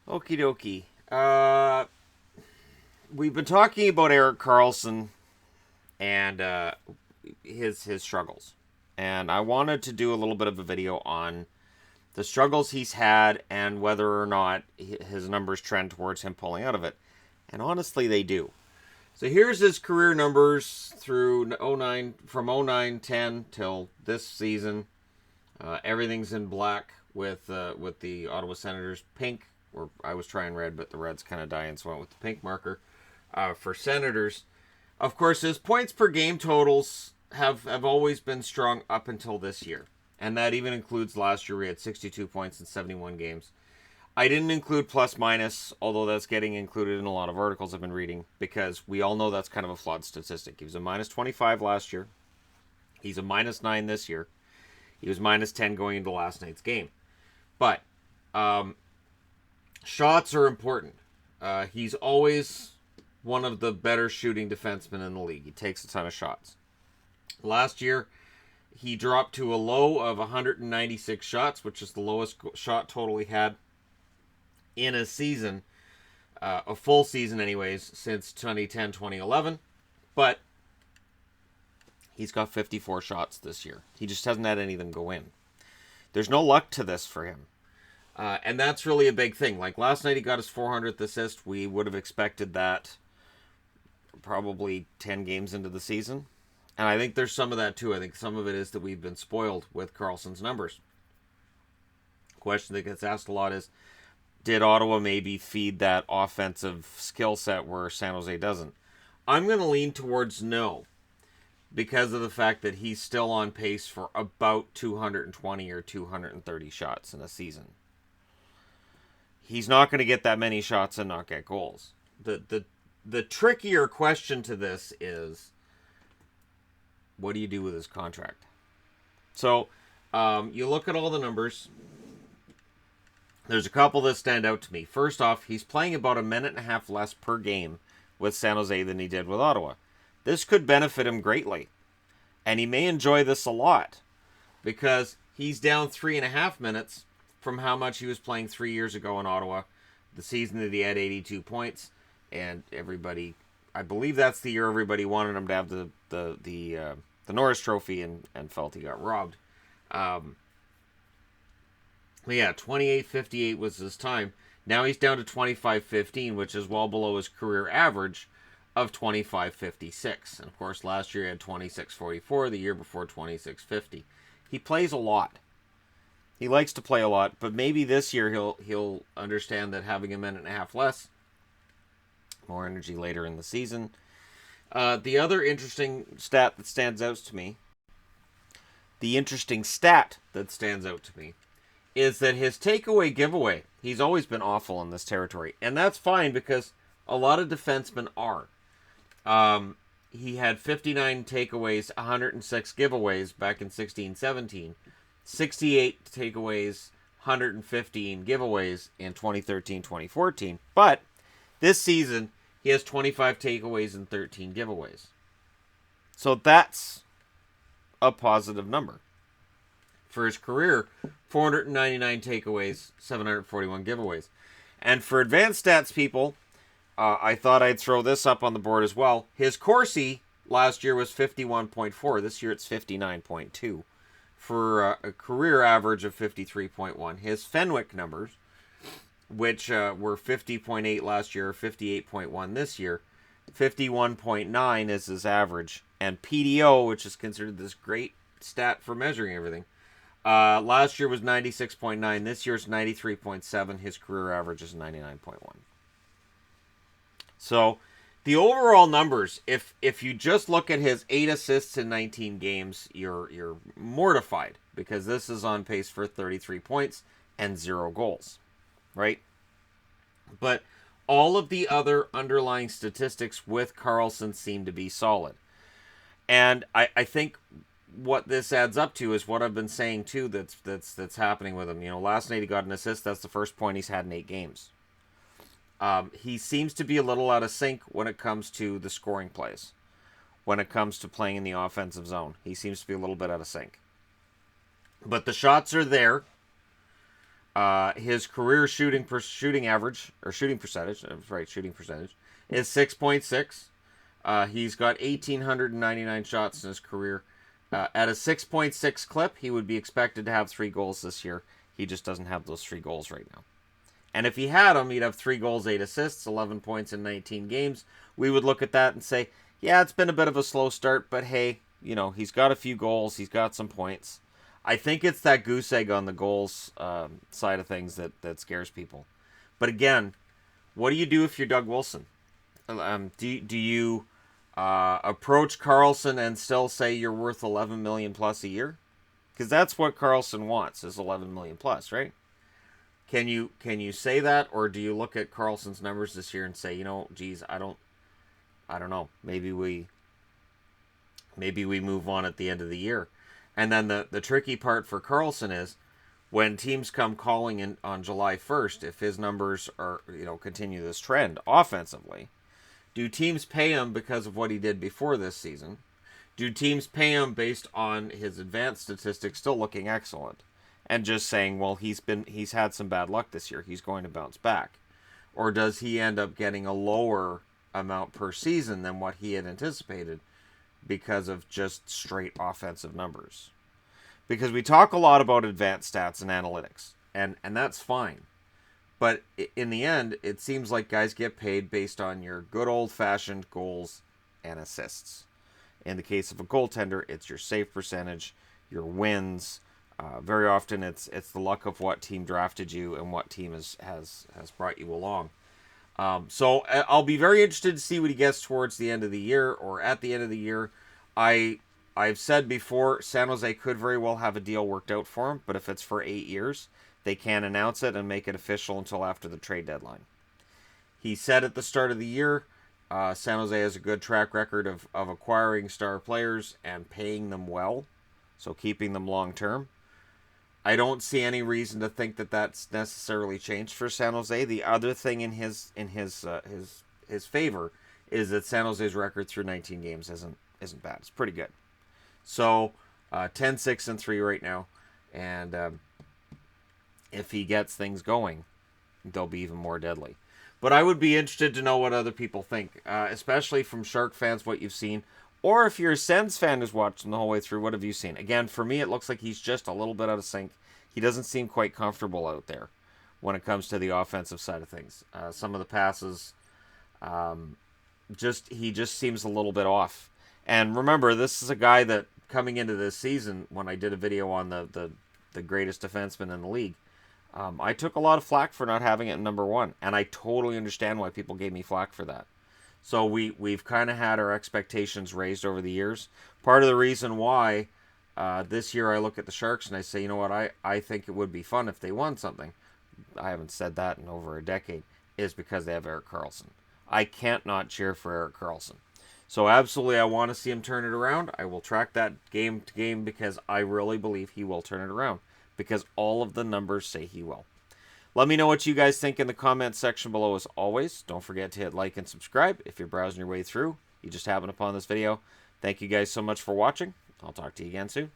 Okie dokie. We've been talking about Eric Karlsson and his struggles, and I wanted to do a little bit of a video on the struggles he's had and whether or not his numbers trend towards him pulling out of it. And honestly, they do. So here's his career numbers through '09, from '09-10 till this season. Everything's in black with the Ottawa Senators pink. Or I was trying red, but the red's kind of dying, so I went with the pink marker for Senators. Of course, his points per game totals have always been strong up until this year. And that even includes last year. We had 62 points in 71 games. I didn't include plus minus, although that's getting included in a lot of articles I've been reading, because we all know that's kind of a flawed statistic. He was a minus 25 last year. He's a minus 9 this year. He was minus 10 going into last night's game. But shots are important. He's always one of the better shooting defensemen in the league. He takes a ton of shots. Last year, he dropped to a low of 196 shots, which is the lowest shot total he had in a season, a full season anyways, since 2010-2011. But he's got 54 shots this year. He just hasn't had any of them go in. There's no luck to this for him. And that's really a big thing. Like last night he got his 400th assist. We would have expected that probably 10 games into the season. And I think there's some of that too. I think some of it is that we've been spoiled with Karlsson's numbers. Question that gets asked a lot is, did Ottawa maybe feed that offensive skill set where San Jose doesn't? I'm going to lean towards no, because of the fact that he's still on pace for about 220 or 230 shots in a season. He's not going to get that many shots and not get goals. The trickier question to this is, what do you do with his contract? So, you look at all the numbers. There's a couple that stand out to me. First off, he's playing about a minute and a half less per game with San Jose than he did with Ottawa. This could benefit him greatly. And he may enjoy this a lot, because he's down 3.5 minutes from how much he was playing 3 years ago in Ottawa, the season that he had 82 points, and everybody, I believe that's the year everybody wanted him to have the Norris Trophy and felt he got robbed. But yeah, 28.58 was his time. Now he's down to 25.15, which is well below his career average of 25.56. And of course, last year he had 26.44, the year before 26.50. He plays a lot. He likes to play a lot, but maybe this year he'll understand that having a minute and a half less, more energy later in the season. The other interesting stat that stands out to me, is that his takeaway giveaway, he's always been awful in this territory. And that's fine, because a lot of defensemen are. He had 59 takeaways, 106 giveaways back in 16-17. 68 takeaways, 115 giveaways in 2013-2014. But this season, he has 25 takeaways and 13 giveaways. So that's a positive number. For his career, 499 takeaways, 741 giveaways. And for advanced stats people, I thought I'd throw this up on the board as well. His Corsi last year was 51.4. This year it's 59.2. For a career average of 53.1. His Fenwick numbers, which were 50.8 last year, 58.1 this year, 51.9 is his average. And PDO, which is considered this great stat for measuring everything, last year was 96.9. This year's 93.7. His career average is 99.1. So the overall numbers, if you just look at his 8 assists in 19 games, you're mortified, because this is on pace for 33 points and 0 goals, right? But all of the other underlying statistics with Karlsson seem to be solid. And I think what this adds up to is what I've been saying too, that's happening with him. You know, last night he got an assist. That's the first point he's had in 8 games. He seems to be a little out of sync when it comes to the scoring plays. When it comes to playing in the offensive zone, he seems to be a little bit out of sync. But the shots are there. His career shooting average, or shooting percentage, shooting percentage, is 6.6. He's got 1,899 shots in his career. At a 6.6 clip, he would be expected to have 3 goals this year. He just doesn't have those 3 goals right now. And if he had them, he'd have 3 goals, 8 assists, 11 points in 19 games. We would look at that and say, yeah, it's been a bit of a slow start, but hey, he's got a few goals, he's got some points. I think it's that goose egg on the goals side of things that scares people. But again, what do you do if you're Doug Wilson? Do you approach Karlsson and still say you're worth $11 million plus a year? Because that's what Karlsson wants, is $11 million plus, right? Can you say that, or do you look at Karlsson's numbers this year and say, geez, I don't know, maybe we move on at the end of the year? And then the tricky part for Karlsson is when teams come calling in on July 1st, if his numbers are continue this trend offensively, do teams pay him because of what he did before this season? Do teams pay him based on his advanced statistics still looking excellent, and just saying, well, he's had some bad luck this year, he's going to bounce back? Or does he end up getting a lower amount per season than what he had anticipated because of just straight offensive numbers? Because we talk a lot about advanced stats and analytics, and that's fine. But in the end, it seems like guys get paid based on your good old-fashioned goals and assists. In the case of a goaltender, it's your save percentage, your wins. Very often, it's the luck of what team drafted you and what team has brought you along. So I'll be very interested to see what he gets towards the end of the year or at the end of the year. I've said before, San Jose could very well have a deal worked out for him, but if it's for 8 years, they can't announce it and make it official until after the trade deadline. He said at the start of the year, San Jose has a good track record of acquiring star players and paying them well, so keeping them long term. I don't see any reason to think that that's necessarily changed for San Jose. The other thing in his favor is that San Jose's record through 19 games isn't bad. It's pretty good. So 10-6-3 right now, and if he gets things going, they'll be even more deadly. But I would be interested to know what other people think, especially from Shark fans, what you've seen. Or if you're a Sens fan who's watched him the whole way through, what have you seen? Again, for me, it looks like he's just a little bit out of sync. He doesn't seem quite comfortable out there when it comes to the offensive side of things. Some of the passes, he just seems a little bit off. And remember, this is a guy that coming into this season, when I did a video on the greatest defenseman in the league, I took a lot of flack for not having it in number 1, and I totally understand why people gave me flack for that. So we've kind of had our expectations raised over the years. Part of the reason why this year I look at the Sharks and I say, you know what, I think it would be fun if they won something. I haven't said that in over a decade, is because they have Erik Karlsson. I can't not cheer for Erik Karlsson. So absolutely, I want to see him turn it around. I will track that game to game because I really believe he will turn it around, because all of the numbers say he will. Let me know what you guys think in the comments section below as always. Don't forget to hit like and subscribe if you're browsing your way through. You just happened upon this video. Thank you guys so much for watching. I'll talk to you again soon.